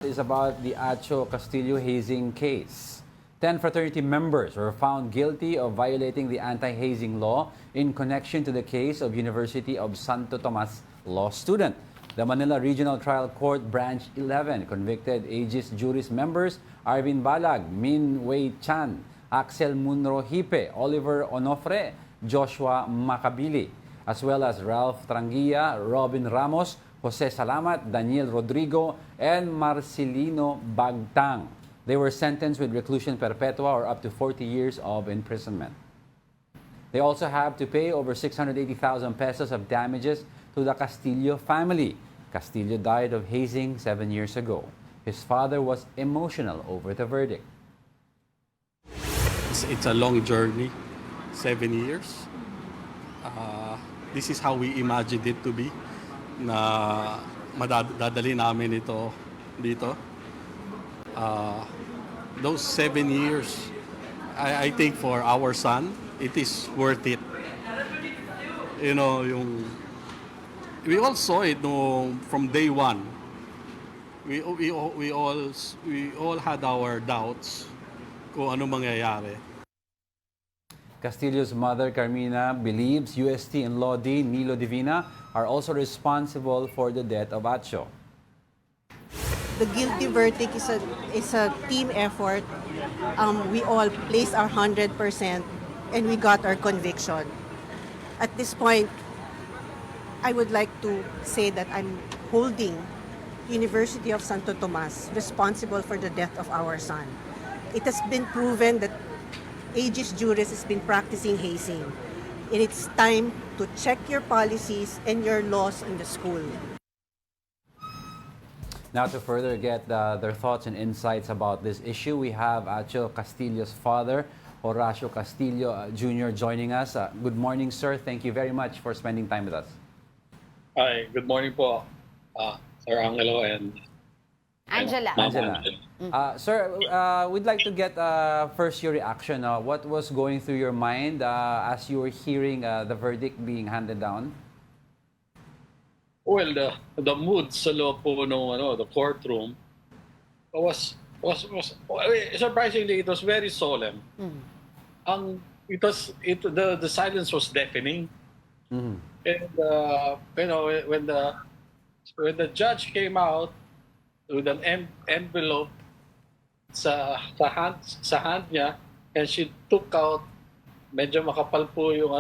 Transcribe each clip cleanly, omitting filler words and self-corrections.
Is about the Atio Castillo hazing case. 10 fraternity members were found guilty of violating the anti-hazing law in connection to the case of University of Santo Tomas law student. The Manila Regional Trial Court Branch 11 convicted Aegis Juris members Arvin Balag, Min Wei Chan, Axel Munro Hipe, Oliver Onofre, Joshua Macabili, as well as Ralph Tranguilla, Robin Ramos, Jose Salamat, Daniel Rodrigo, and Marcelino Bagtang. They were sentenced with reclusion perpetua or up to 40 years of imprisonment. They also have to pay over 680,000 pesos of damages to the Castillo family. Castillo died of hazing 7 years ago. His father was emotional over the verdict. It's a long journey, 7 years. This is how we imagined it to be, na madadali namin ito dito. Those 7 years, I think for our son, it is worth it. You know, we all saw it from day one. We all had our doubts kung ano mangyayari. Castillo's mother, Carmina, believes UST and Law Dean Nilo Divina are also responsible for the death of Atio. The guilty verdict is a team effort. We all placed our 100% and we got our conviction. At this point, I would like to say that I'm holding University of Santo Tomas responsible for the death of our son. It has been proven that Aegis Juris has been practicing hazing. And it's time to check your policies and your laws in the school. Now, to further get their thoughts and insights about this issue, we have Atio Castillo's father, Horacio Castillo Jr. joining us. Good morning, sir. Thank you very much for spending time with us. Hi, good morning po, Sir Angelo and Angela. Angela. Sir, we'd like to get first your reaction. What was going through your mind as you were hearing the verdict being handed down? well, the mood sa loob po nung the courtroom was surprisingly it was very solemn. The silence was deafening. And when the judge came out with an envelope sa hand niya, and she took out, medyo makapal po yung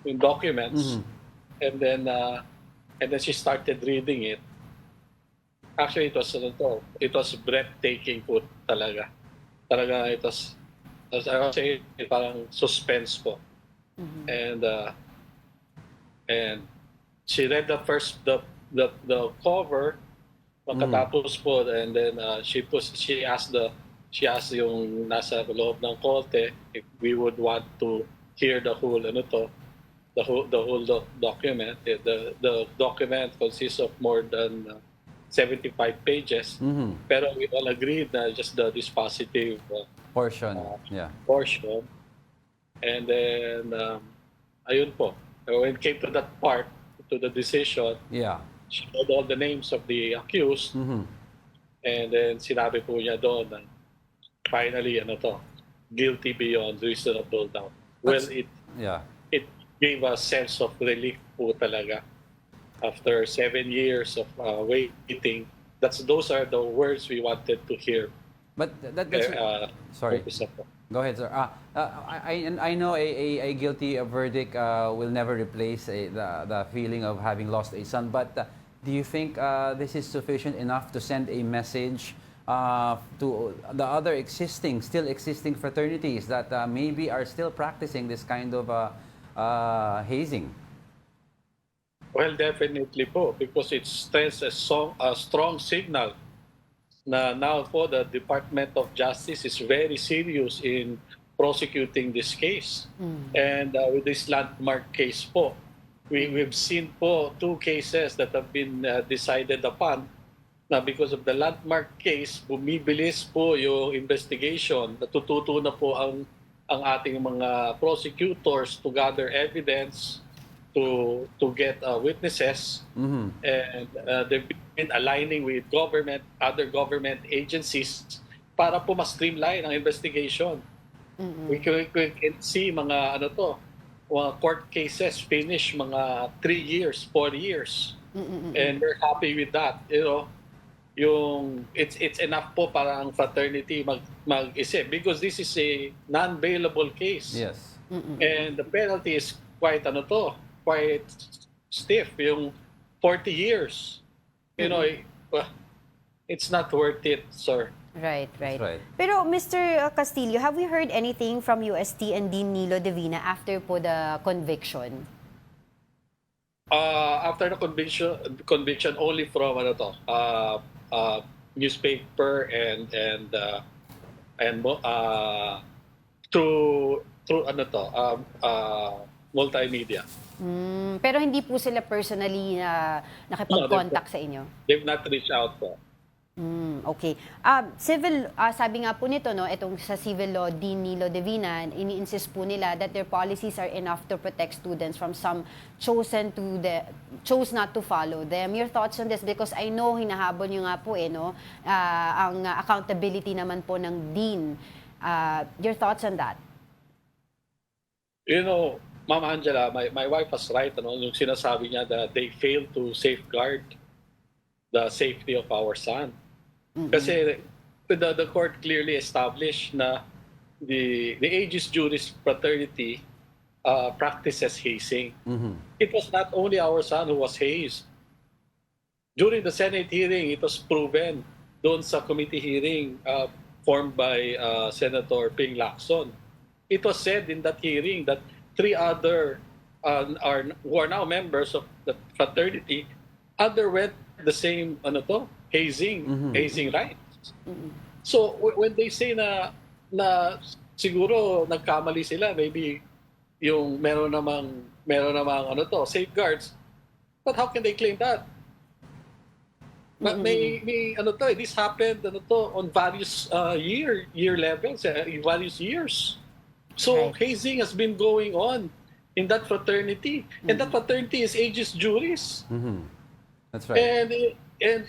yung documents, and then she started reading it. Actually, it was breathtaking po talaga. It was, as I would say, parang suspense po. And she read the cover, pagkatapos po, and then she asked yung nasa loob ng korte if we would want to hear the whole document. The document consists of more than 75 pages, pero we all agreed na just the dispositive Portion. portion. And then ayun po, when it came to that part, to the decision, she read all the names of the accused, and then sinabi po niya doon na finally guilty beyond reasonable doubt. Well, it gave a sense of relief po talaga. After 7 years of waiting, those are the words we wanted to hear. But that's sorry. Go ahead, sir. I know a guilty verdict will never replace the feeling of having lost a son, but do you think this is sufficient enough to send a message to the other still existing fraternities that maybe are still practicing this kind of hazing? Well, definitely po, because it sends a strong signal na now po the Department of Justice is very serious in prosecuting this case. And with this landmark case po, we've seen po 2 cases that have been decided upon na because of the landmark case, bumibilis po yung investigation, natututo na po ang ating mga prosecutors to gather evidence, to get witnesses, and they've been aligning with other government agencies para po mas streamline ang investigation. We can see mga mga court cases finish mga 3 years, 4 years. And we're happy with that. It's enough po para ang fraternity mag-isip, because this is a non-bailable case. Yes. And the penalty is quite quite stiff, yung 40 years. It's not worth it, sir. Right. right. Pero Mr. Castillo, have we heard anything from UST and Dean Nilo Divina after po the conviction? After the conviction only from newspaper and through multimedia. Pero hindi po sila personally nakipag-contact sa inyo? They've not reached out po. Okay. Civil, sabi nga po nito, no, itong sa civil law, Dean Nilo Divina, ini-insist po nila that their policies are enough to protect students from some chose not to follow them. Your thoughts on this? Because I know hinahabol nyo nga po ang accountability naman po ng Dean. Your thoughts on that? Ma'am Angela, my wife was right, yung sinasabi niya that they failed to safeguard the safety of our son. Kasi the court clearly established na the aegis juris fraternity practices hazing. It was not only our son who was hazed. During the Senate hearing, it was proven doon sa committee hearing formed by Senator Ping Lacson. It was said in that hearing that 3 other who are now members of the fraternity underwent the same hazing rights. So when they say na siguro nagkamali sila, maybe yung meron namang safeguards, but how can they claim that? But this happened on various year levels, in various years. So hazing has been going on in that fraternity, and that fraternity is aegis juris. That's right. And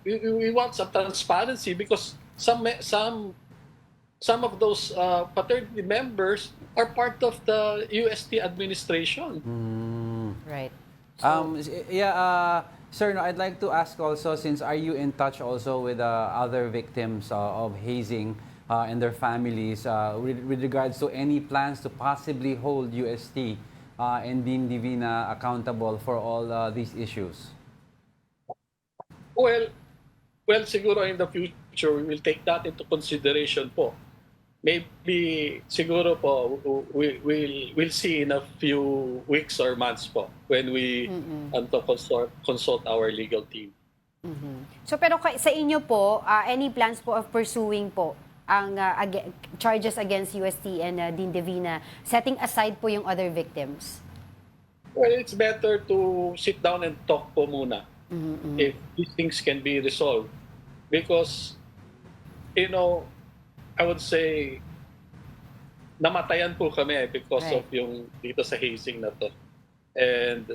we want some transparency, because some of those fraternity members are part of the UST administration. Right. Sir, I'd like to ask also, since are you in touch also with other victims of hazing and their families with regards to any plans to possibly hold UST and Dean Divina accountable for all these issues? Well, siguro in the future, we will take that into consideration po. Maybe siguro po, we'll see in a few weeks or months po when we consult our legal team. So pero sa inyo po, any plans po of pursuing po ang charges against UST and Dean Divina, setting aside po yung other victims? Well, it's better to sit down and talk po muna. If these things can be resolved, because I would say namatayan po kami because of yung dito sa hazing na to, and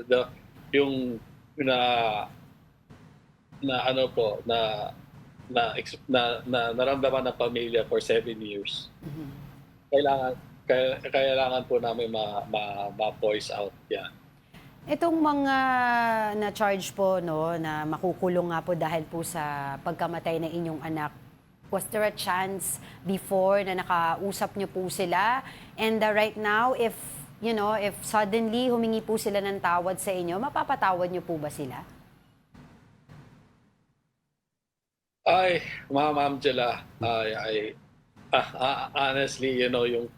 yung naramdaman ng pamilya for 7 years. Kailangan po namin ma-voice out yan. Itong mga na-charge po, na makukulong nga po dahil po sa pagkamatay ng inyong anak, was there a chance before na nakausap niyo po sila? And right now, if suddenly humingi po sila ng tawad sa inyo, mapapatawad niyo po ba sila? Ay, Ma'am Angela, honestly, yung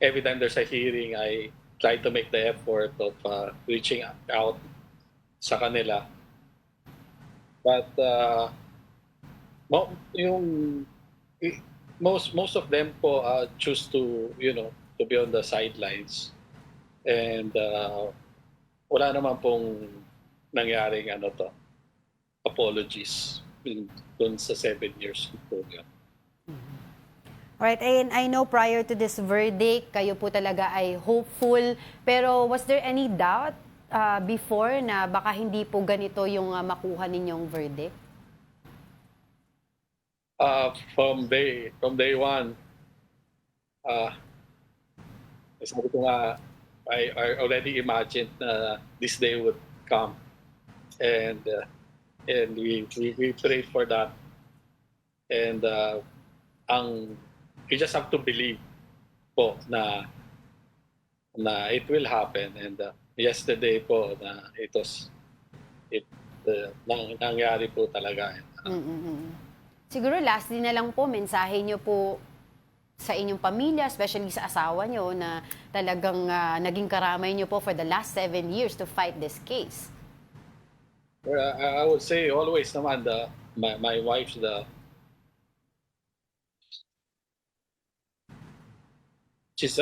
every time there's a hearing, I try to make the effort of reaching out sa kanila. But most of them po choose to to be on the sidelines, and wala naman pong nangyaring apologies dun sa 7 years po yun. Alright, and I know prior to this verdict, kayo po talaga ay hopeful, pero was there any doubt before na baka hindi po ganito yung makuha ninyong verdict? From day one, sabi ko nga, I already imagined na this day would come, and we prayed for that, and you just have to believe po na it will happen, and yesterday po na nangyari po talaga. Siguro lastly na lang po, mensahe niyo po sa inyong pamilya, especially sa asawa niyo na talagang naging karamay niyo po for the last 7 years to fight this case. Well, I would say always naman my wife, she's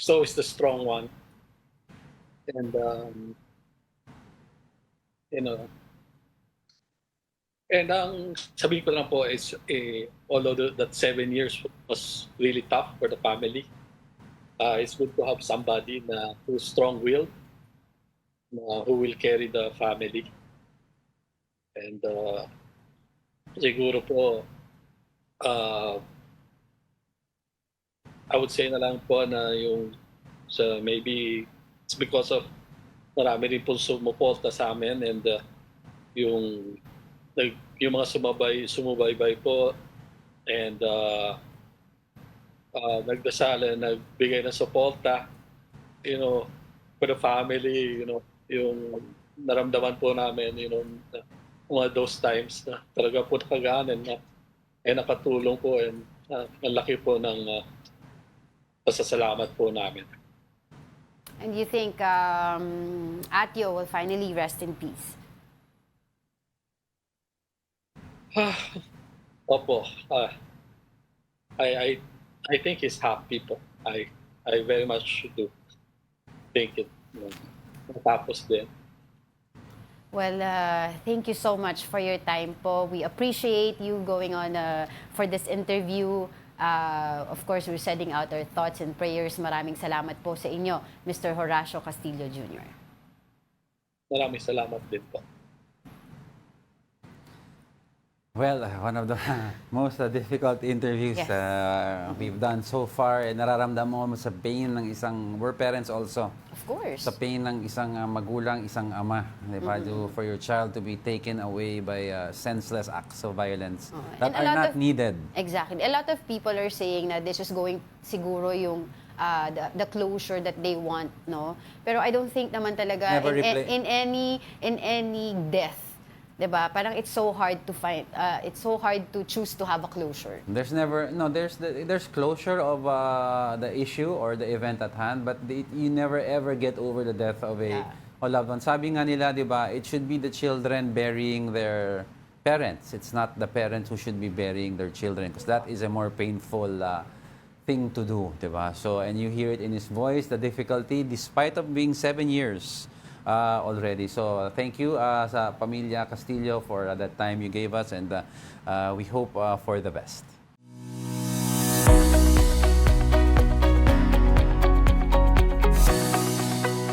always the strong one, and you know. And ang sabihin ko lang po is, although that 7 years was really tough for the family, it's good to have somebody who's strong-willed, who will carry the family. And siguro po, I would say na lang po na maybe it's because of marami rin po sumuporta sa amin, and yung mga sumubaybay po, and nagdasal, nagbigay ng suporta, for the family, yung naramdaman po namin, mga those times na talaga po nakaganan na nakatulong po, and ang laki po ng pasasalamat po namin. And you think Atio will finally rest in peace? Opo. I think he's happy po. I very much do think it. Matapos din. Well, thank you so much for your time po. We appreciate you going on for this interview. Of course, we're sending out our thoughts and prayers. Maraming salamat po sa inyo, Mr. Horacio Castillo Jr. Maraming salamat din po. Well, one of the most difficult interviews Yes. We've done so far. Nararamdaman mo sa pain ng we're parents also. Of course. Sa pain ng isang magulang, isang ama, di ba? For your child to be taken away by senseless acts of violence that And a are lot not of- needed. Exactly. A lot of people are saying na this is going siguro yung the closure that they want, no? Pero I don't think naman talaga Never replay. in any death, 'di ba? Parang it's so hard to find it's so hard to choose to have a closure. There's closure of the issue or the event at hand, but you never ever get over the death of a loved one. Sabi nga nila, di ba, it should be the children burying their parents. It's not the parents who should be burying their children, because that is a more painful thing to do, di ba? So, and you hear it in his voice, the difficulty, despite of being 7 years already. So, thank you sa Pamilya Castillo for that time you gave us, and we hope for the best.